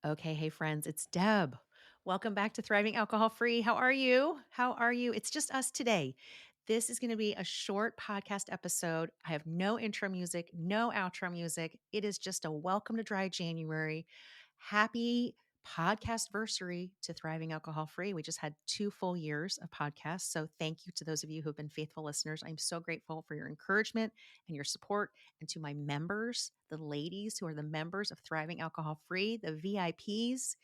Okay, hey friends, it's Deb. Welcome back to Thriving Alcohol Free. How are you? How are you? It's just us today. This is going to be a short podcast episode. I have no intro music, no outro music. It is just a welcome to dry January. Happy podcast versary to Thriving Alcohol Free. We just had 2 full years of podcasts. So thank you to those of you who have been faithful listeners. I'm so grateful for your encouragement and your support. And to my members, the ladies who are the members of Thriving Alcohol Free, the VIPs,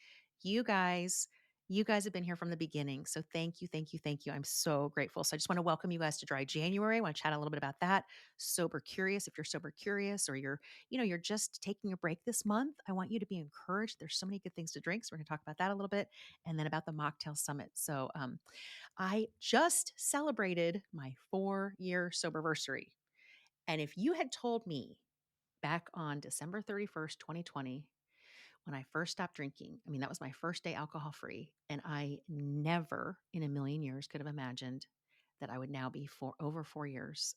you guys, you guys have been here from the beginning. So thank you, thank you, thank you. I'm so grateful. So I just want to welcome you guys to Dry January. I want to chat a little bit about that. Sober curious, if you're sober curious or you're just taking a break this month, I want you to be encouraged. There's so many good things to drink. So we're going to talk about that a little bit and then about the Mocktail Summit. So I just celebrated my 4-year soberversary. And if you had told me back on December 31st, 2020, when I first stopped drinking, I mean, that was my first day alcohol free. And I never in a million years could have imagined that I would now be for over 4 years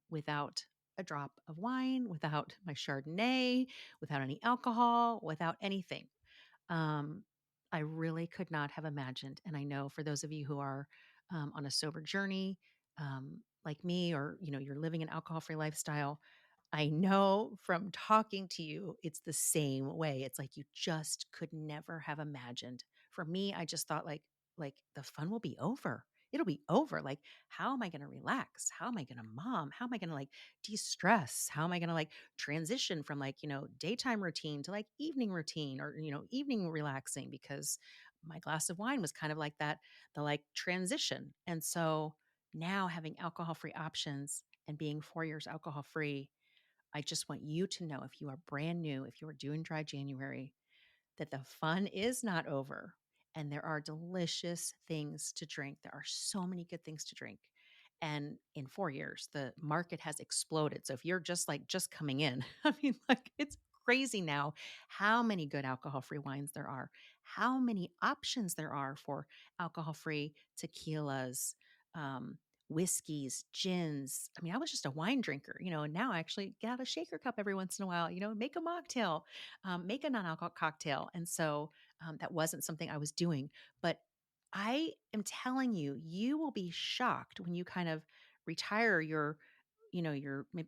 without a drop of wine, without my Chardonnay, without any alcohol, without anything. Um, I really could not have imagined. And I know for those of you who are on a sober journey, like me, or you're living an alcohol-free lifestyle, I know from talking to you, it's the same way. It's like you just could never have imagined. For me, I just thought like the fun will be over. It'll be over. Like, how am I going to relax? How am I going to mom? How am I going to like de-stress? How am I going to like transition from like, daytime routine to like evening routine or, evening relaxing because my glass of wine was kind of like that, the like transition. And so now having alcohol-free options and being 4 years alcohol-free, I just want you to know if you are brand new, if you are doing dry January, that the fun is not over and there are delicious things to drink. There are so many good things to drink. And in 4 years, the market has exploded. So if you're just coming in, I mean, like it's crazy now how many good alcohol free wines there are, how many options there are for alcohol free tequilas, um, whiskeys, gins. I mean, I was just a wine drinker, and now I actually get out a shaker cup every once in a while, make a mocktail, make a non-alcoholic cocktail. And so that wasn't something I was doing. But I am telling you, you will be shocked when you kind of retire your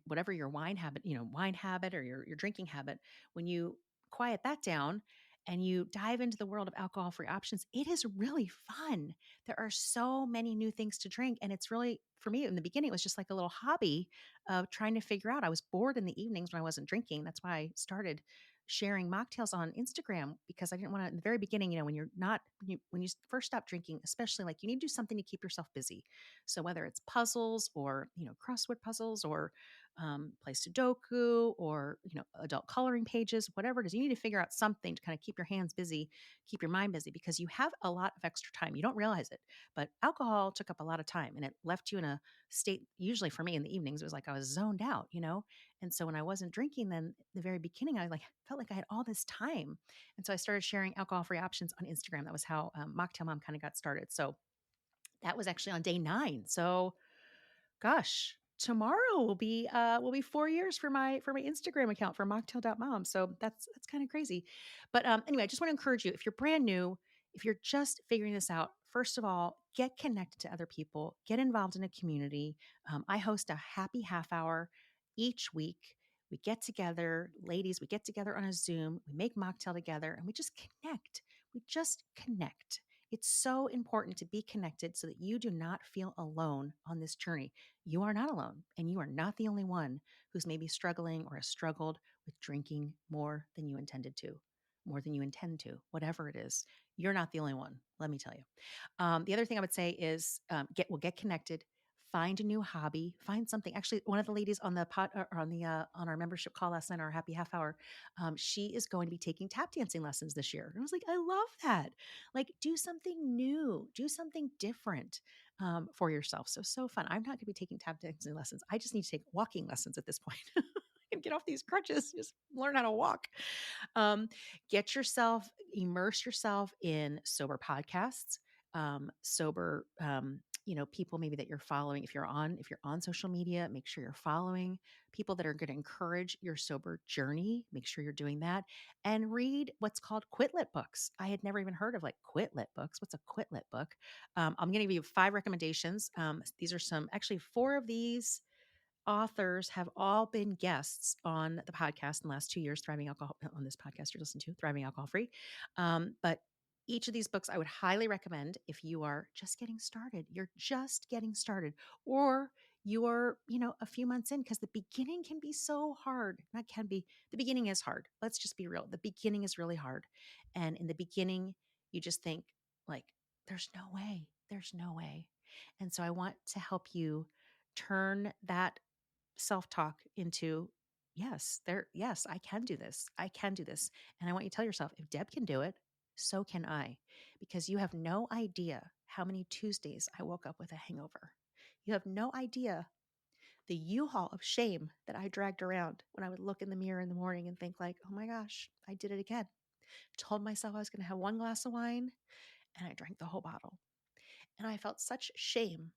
whatever your wine habit or your drinking habit, when you quiet that down and you dive into the world of alcohol free options, it is really fun. There are so many new things to drink. And it's really, for me, in the beginning, it was just like a little hobby of trying to figure out. I was bored in the evenings when I wasn't drinking. That's why I started sharing mocktails on Instagram, because I didn't want to, in the very beginning, when you're not, when you first stop drinking, especially, like, you need to do something to keep yourself busy. So whether it's puzzles or, crossword puzzles or play Sudoku or, adult coloring pages, whatever it is, you need to figure out something to kind of keep your hands busy, keep your mind busy, because you have a lot of extra time. You don't realize it, but alcohol took up a lot of time and it left you in a state. Usually for me in the evenings, it was like I was zoned out. And so when I wasn't drinking, then the very beginning, I like felt like I had all this time. And so I started sharing alcohol-free options on Instagram. That was how Mocktail Mom kind of got started. So that was actually on day 9. So gosh, tomorrow will be 4 years for my Instagram account for mocktail.mom. So that's kind of crazy. But anyway, I just want to encourage you, if you're brand new, if you're just figuring this out, first of all, get connected to other people, get involved in a community. I host a happy half hour each week. We get together, ladies, we get together on a Zoom, we make mocktail together, and we just connect. We just connect. It's so important to be connected so that you do not feel alone on this journey. You are not alone, and you are not the only one who's maybe struggling or has struggled with drinking more than you intended to, more than you intend to, whatever it is. You're not the only one, let me tell you. The other thing I would say is get connected. Find a new hobby. Find something. Actually, one of the ladies on the on our membership call last night, our happy half hour, she is going to be taking tap dancing lessons this year. And I was like, I love that. Like, do something new, do something different for yourself. So fun. I'm not going to be taking tap dancing lessons. I just need to take walking lessons at this point. And get off these crutches, just learn how to walk. Um, immerse yourself in sober podcasts, sober, people maybe that you're following. If you're on social media, make sure you're following people that are going to encourage your sober journey. Make sure you're doing that, and read what's called quit lit books. I had never even heard of like quit lit books. What's a quit lit book? I'm going to give you 5 recommendations. These are actually 4 of these authors have all been guests on the podcast in the last 2 years, Thriving Alcohol, on this podcast you're listening to, Thriving Alcohol Free. But each of these books I would highly recommend if you are just getting started. You're just getting started, or you're, a few months in, because the beginning can be so hard. Not can be, the beginning is hard. Let's just be real. The beginning is really hard. And in the beginning, you just think like, there's no way. There's no way. And so I want to help you turn that self-talk into yes, I can do this. I can do this. And I want you to tell yourself, if Deb can do it, so can I. Because you have no idea how many Tuesdays I woke up with a hangover. You have no idea the U-Haul of shame that I dragged around when I would look in the mirror in the morning and think like, oh my gosh, I did it again. Told myself I was going to have 1 glass of wine and I drank the whole bottle. And I felt such shame.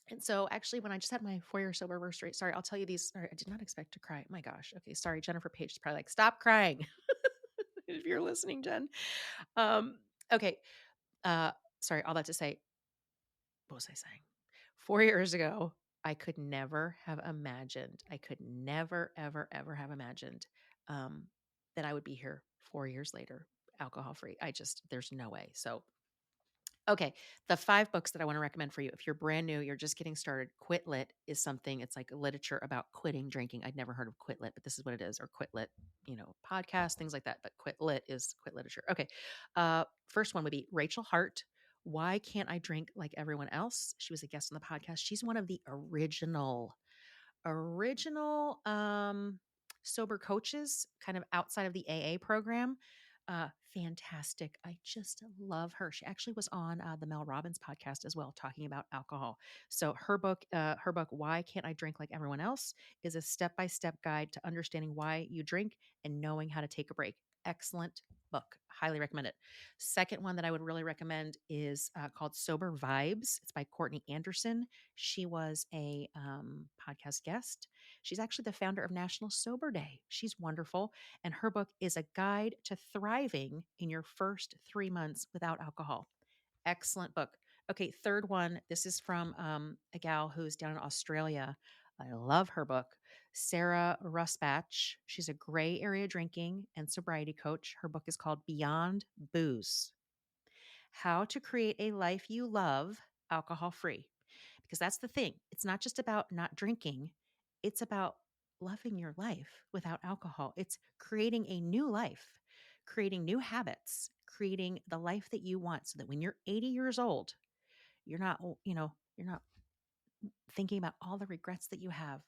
And so actually, when I just had my 4-year sober anniversary, sorry, I'll tell you these. Sorry, I did not expect to cry. My gosh. Okay. Sorry. Jennifer Page is probably like, stop crying. If you're listening, Jen. Okay. Uh, Sorry. All that to say, what was I saying? 4 years ago, I could never have imagined, I could never, ever, ever have imagined um, that I would be here 4 years later, alcohol free. There's no way. So okay. The 5 books that I want to recommend for you. If you're brand new, you're just getting started, Quit Lit is something, it's like literature about quitting drinking. I'd never heard of Quit Lit, but this is what it is, or Quit Lit, podcast, things like that. But Quit Lit is quit literature. Okay. First one would be Rachel Hart. Why Can't I Drink Like Everyone Else? She was a guest on the podcast. She's one of the original sober coaches, kind of outside of the AA program. Fantastic. I just love her. She actually was on the Mel Robbins podcast as well, talking about alcohol. So her book, Why Can't I Drink Like Everyone Else, is a step-by-step guide to understanding why you drink and knowing how to take a break. Excellent book. Highly recommend it. Second one that I would really recommend is called Sober Vibes. It's by Courtney Anderson. She was a podcast guest. She's actually the founder of National Sober Day. She's wonderful. And her book is a guide to thriving in your first 3 months without alcohol. Excellent book. Okay, third one. This is from a gal who's down in Australia. I love her book. Sarah Rusbach. She's a gray area drinking and sobriety coach. Her book is called Beyond Booze: How to Create a Life You Love Alcohol Free. Because that's the thing. It's not just about not drinking, it's about loving your life without alcohol. It's creating a new life, creating new habits, creating the life that you want, so that when you're 80 years old, you're not thinking about all the regrets that you have.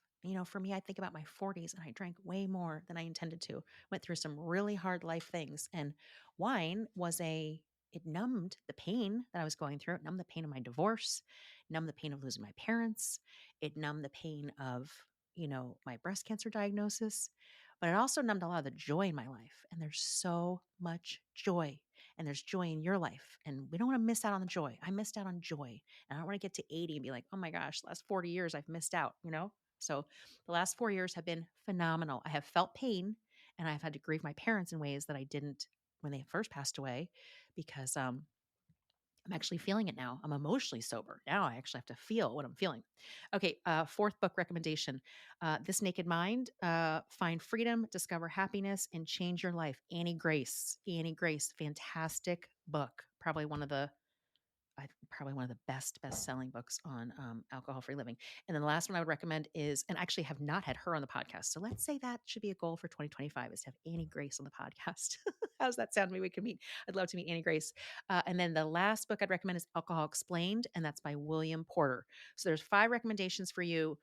For me, I think about my 40s and I drank way more than I intended to. Went through some really hard life things. And wine it numbed the pain that I was going through. It numbed the pain of my divorce, numbed the pain of losing my parents. It numbed the pain of, my breast cancer diagnosis. But it also numbed a lot of the joy in my life. And there's so much joy. And there's joy in your life. And we don't want to miss out on the joy. I missed out on joy. And I don't want to get to 80 and be like, oh my gosh, the last 40 years I've missed out. So the last 4 years have been phenomenal. I have felt pain and I've had to grieve my parents in ways that I didn't when they first passed away, because I'm actually feeling it now. I'm emotionally sober. Now I actually have to feel what I'm feeling. Okay, fourth book recommendation, This Naked Mind, Find Freedom, Discover Happiness, and Change Your Life. Annie Grace. Annie Grace, fantastic book. Probably one of the best-selling books on alcohol-free living. And then the last one I would recommend is, and actually have not had her on the podcast. So let's say that should be a goal for 2025, is to have Annie Grace on the podcast. How does that sound? Maybe we can meet. I'd love to meet Annie Grace. And then the last book I'd recommend is Alcohol Explained, and that's by William Porter. So there's 5 recommendations for you,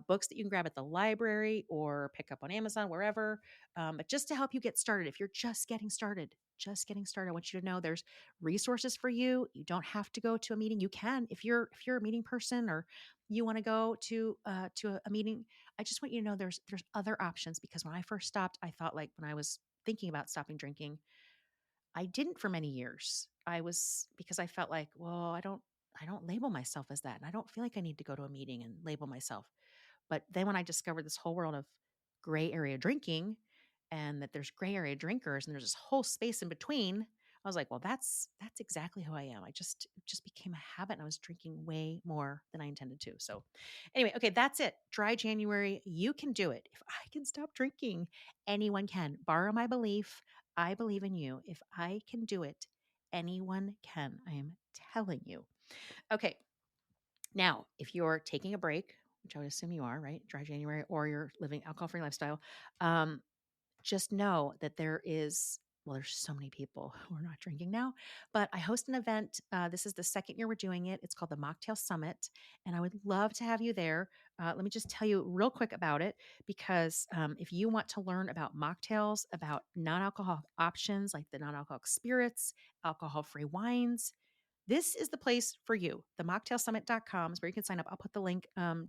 books that you can grab at the library or pick up on Amazon, wherever. But just to help you get started, if you're just getting started, I want you to know there's resources for you. You don't have to go to a meeting. You can, if you're a meeting person, or you want to go to a meeting. I just want you to know there's other options, because when I first stopped, I thought, like, when I was thinking about stopping drinking, I didn't for many years. Because I felt like, well, don't label myself as that. And I don't feel like I need to go to a meeting and label myself. But then when I discovered this whole world of gray area drinking and that there's gray area drinkers and there's this whole space in between, I was like, well, that's exactly who I am. It just became a habit and I was drinking way more than I intended to. So anyway, okay, that's it. Dry January, you can do it. If I can stop drinking, anyone can. Borrow my belief. I believe in you. If I can do it, anyone can. I am telling you. Okay, now, if you're taking a break, which I would assume you are, right? Dry January, or you're living alcohol-free lifestyle, um, just know that there's so many people who are not drinking now, but I host an event. This is the second year we're doing it. It's called the Mocktail Summit, and I would love to have you there. Let me just tell you real quick about it because if you want to learn about mocktails, about non-alcoholic options like the non-alcoholic spirits, alcohol-free wines, this is the place for you. The mocktailsummit.com is where you can sign up. I'll put the link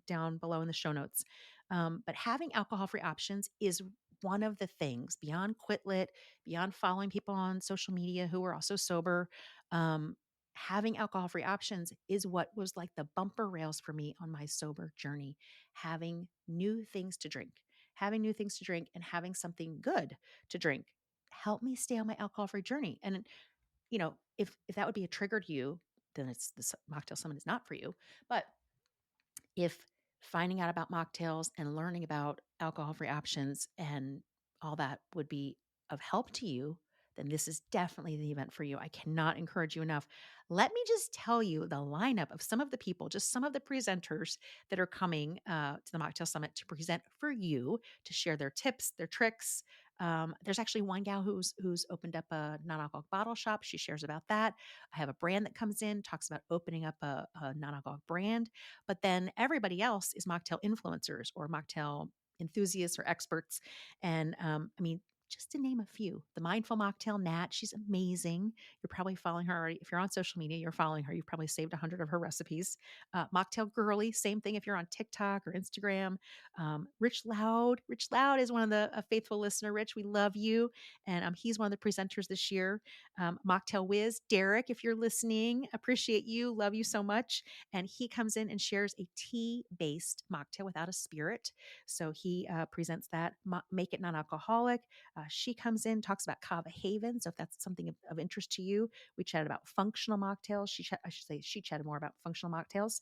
down below in the show notes. But having alcohol free options is one of the things beyond Quitlet, beyond following people on social media who are also sober. Having alcohol free options is what was like the bumper rails for me on my sober journey. Having new things to drink and having something good to drink helped me stay on my alcohol free journey. And if that would be a trigger to you, then it's the Mocktail Summit is not for you. But if finding out about mocktails and learning about alcohol-free options and all that would be of help to you, then this is definitely the event for you. I cannot encourage you enough. Let me just tell you the lineup of some of the people, just some of the presenters that are coming to the Mocktail Summit to present for you, to share their tips, their tricks. There's actually one gal who's opened up a non-alcoholic bottle shop. She shares about that. I have a brand that comes in, talks about opening up a non-alcoholic brand. But then everybody else is mocktail influencers or mocktail enthusiasts or experts. And I mean, just to name a few, the Mindful Mocktail Nat, she's amazing. You're probably following her already. If you're on social media, you're following her. You've probably saved 100 of her recipes. Mocktail Girly, same thing if you're on TikTok or Instagram. Rich Loud is one of a faithful listener. Rich, we love you. And he's one of the presenters this year. Mocktail Whiz, Derek, if you're listening, appreciate you. Love you so much. And he comes in and shares a tea-based mocktail without a spirit. So he presents that, make it non-alcoholic. She comes in, talks about Kava Haven. So if that's something of interest to you, we chatted about functional mocktails. She chatted more about functional mocktails.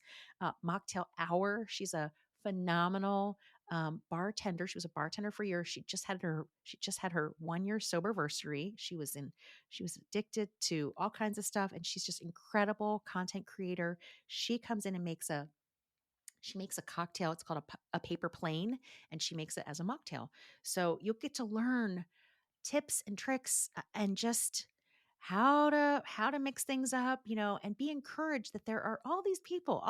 Mocktail Hour. She's a phenomenal bartender. She was a bartender for years. She just had her 1 year soberversary. She was addicted to all kinds of stuff, and she's just incredible content creator. She comes in and she makes a cocktail. It's called a paper plane, and she makes it as a mocktail. So you'll get to learn tips and tricks and just how to mix things up, and be encouraged that there are all these people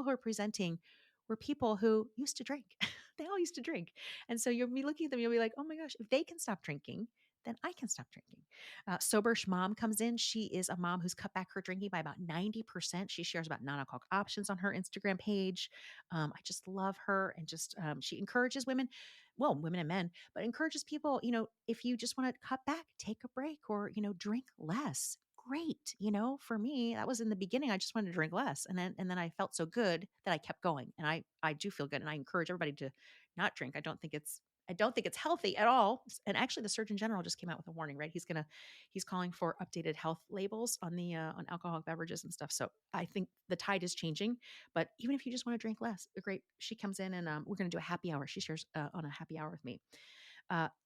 who are presenting were people who used to drink. They all used to drink. And so you'll be looking at them, you'll be like, oh my gosh, if they can stop drinking, then I can stop drinking. Soberish Mom comes in. She is a mom who's cut back her drinking by about 90%. She shares about non-alcoholic options on her Instagram page. I just love her, and just she encourages women, well, women and men, but encourages people, if you just want to cut back, take a break, or, drink less. Great. For me, that was in the beginning. I just wanted to drink less. And then I felt so good that I kept going. And I do feel good. And I encourage everybody to not drink. I don't think it's healthy at all. And actually the Surgeon General just came out with a warning, right? He's calling for updated health labels on the on alcoholic beverages and stuff. So I think the tide is changing. But even if you just want to drink less, great. She comes in and we're going to do a happy hour. She shares on a happy hour with me.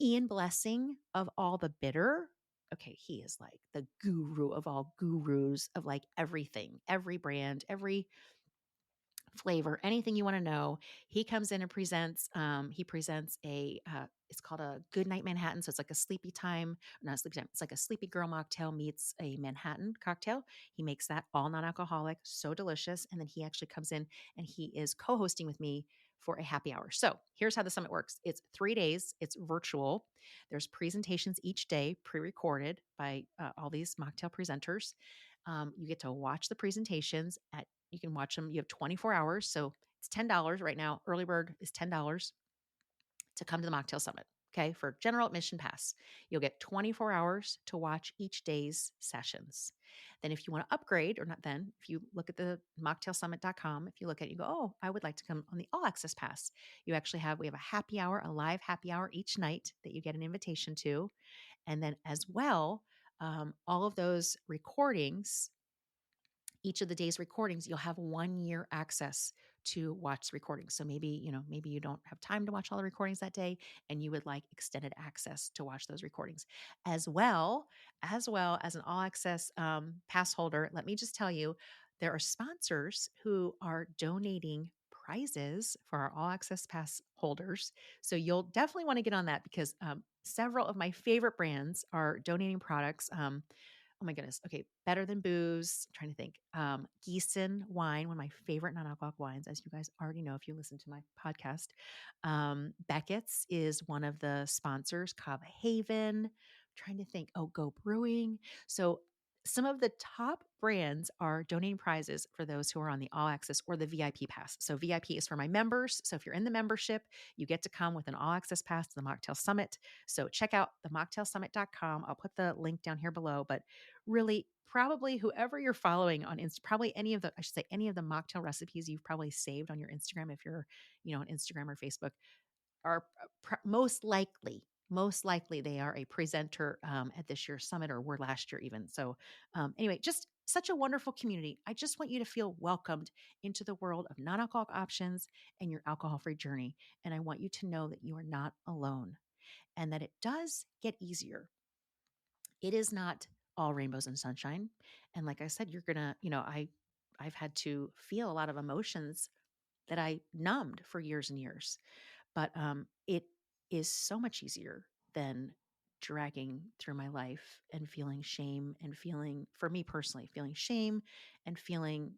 Ian Blessing of All the Bitter. Okay, he is like the guru of all gurus of like everything, every brand, every flavor, anything you want to know. He comes in and presents. He presents it's called a Good Night Manhattan. So it's like a sleepy time, not a sleepy time. It's like a sleepy girl mocktail meets a Manhattan cocktail. He makes that all non-alcoholic, so delicious. And then he actually comes in and he is co-hosting with me for a happy hour. So here's how the summit works. It's 3 days. It's virtual. There's presentations each day, pre-recorded by all these mocktail presenters. You get to watch the presentations you can watch them. You have 24 hours. So it's $10 right now. Early bird is $10 to come to the Mocktail Summit. Okay, for general admission pass, you'll get 24 hours to watch each day's sessions. Then, if you want to upgrade, or not, then if you look at the mocktailsummit.com, if you look at it, you go, oh, I would like to come on the all access pass. We have a happy hour, a live happy hour each night that you get an invitation to. And then, as well, all of those recordings, each of the day's recordings, you'll have 1 year access to watch the recordings. So maybe you don't have time to watch all the recordings that day and you would like extended access to watch those recordings. As well as an all access pass holder, let me just tell you, there are sponsors who are donating prizes for our all access pass holders. So you'll definitely want to get on that because several of my favorite brands are donating products. Oh my goodness. Okay. Better Than Booze. I'm trying to think. Gießen wine, one of my favorite non-alcoholic wines, as you guys already know if you listen to my podcast. Beckett's is one of the sponsors. Cava Haven. I'm trying to think. Oh, Go Brewing. So some of the top brands are donating prizes for those who are on the all access or the VIP pass. So VIP is for my members. So if you're in the membership, you get to come with an all access pass to the Mocktail Summit. So check out the mocktailsummit.com. I'll put the link down here below, but really probably whoever you're following on probably any of the mocktail recipes you've probably saved on your Instagram, if you're on Instagram or Facebook, are most likely they are a presenter at this year's summit, or were last year even. So anyway, just such a wonderful community. I just want you to feel welcomed into the world of non-alcoholic options and your alcohol-free journey. And I want you to know that you are not alone and that it does get easier. It is not all rainbows and sunshine. And like I said, you're gonna, I've had to feel a lot of emotions that I numbed for years and years. But it is so much easier than dragging through my life and feeling shame and feeling, for me personally, feeling shame and feeling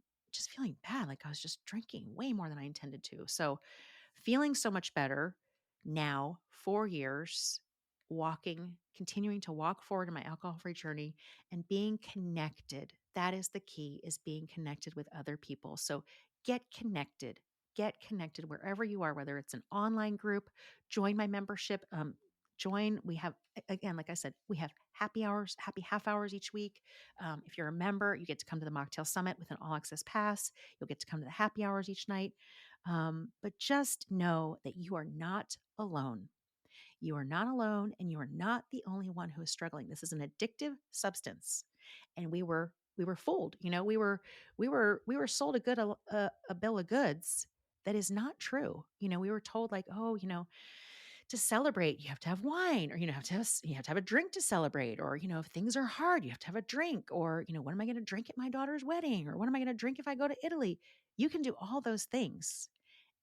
bad. Like I was just drinking way more than I intended to. So feeling so much better now, 4 years, continuing to walk forward in my alcohol free journey and being connected. That is the key, is being connected with other people. So get connected. Get connected wherever you are, whether it's an online group, join my membership. We have, again, like I said, we have happy half hours each week. If you're a member, you get to come to the Mocktail Summit with an all access pass. You'll get to come to the happy hours each night. But just know that you are not alone. You are not alone, and you are not the only one who is struggling. This is an addictive substance, and we were fooled. We were sold a bill of goods that is not true. We were told like, oh, to celebrate, you have to have wine, or you have to have a drink to celebrate, or if things are hard, you have to have a drink, or what am I going to drink at my daughter's wedding, or what am I going to drink if I go to Italy? You can do all those things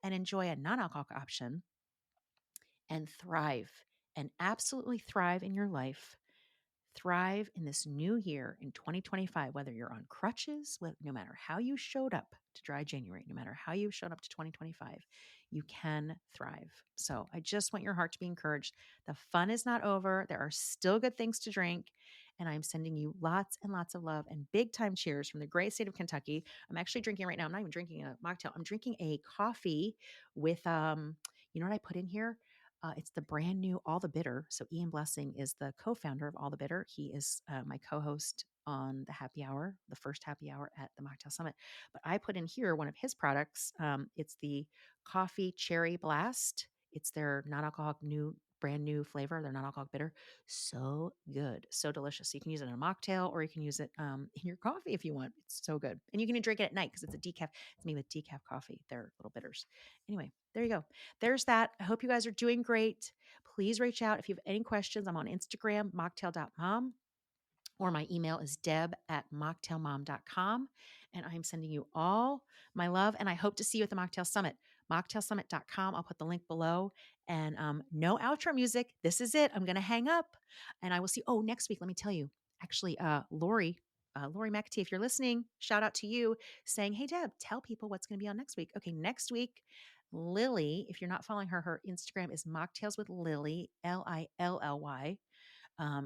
and enjoy a non-alcoholic option and thrive, and absolutely thrive in your life. Thrive in this new year in 2025, whether you're on crutches, no matter how you showed up to dry January, no matter how you showed up to 2025, you can thrive. So I just want your heart to be encouraged. The fun is not over. There are still good things to drink. And I'm sending you lots and lots of love and big time cheers from the great state of Kentucky. I'm actually drinking right now. I'm not even drinking a mocktail. I'm drinking a coffee with, you know what I put in here? It's the brand new All the Bitter. So Ian Blessing is the co-founder of All the Bitter. He is my co-host on the happy hour, the first happy hour at the Mocktail Summit. But I put in here one of his products. It's the Coffee Cherry Blast. It's their non-alcoholic brand new flavor. Their non-alcoholic bitter. So good. So delicious. So you can use it in a mocktail, or you can use it in your coffee if you want. It's so good. And you can drink it at night because it's a decaf. It's made with decaf coffee. They're little bitters. Anyway, there you go. There's that. I hope you guys are doing great. Please reach out if you have any questions. I'm on Instagram, mocktail.mom, or my email is deb@mocktailmom.com. And I'm sending you all my love. And I hope to see you at the Mocktail Summit, mocktailsummit.com. I'll put the link below. And no outro music. This is it. I'm going to hang up. And I will see. Oh, next week, let me tell you. Actually, Lori McAtee, if you're listening, shout out to you saying, hey, Deb, tell people what's going to be on next week. Okay, next week, Lily, if you're not following her, her Instagram is Mocktails with Lily, Lilly.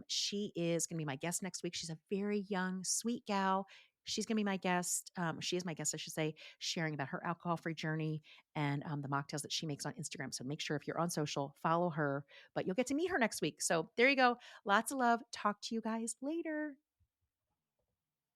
She is going to be my guest next week. She's a very young, sweet gal. She's going to be my guest. She is my guest, I should say, sharing about her alcohol-free journey and the mocktails that she makes on Instagram. So make sure if you're on social, follow her, but you'll get to meet her next week. So there you go. Lots of love. Talk to you guys later.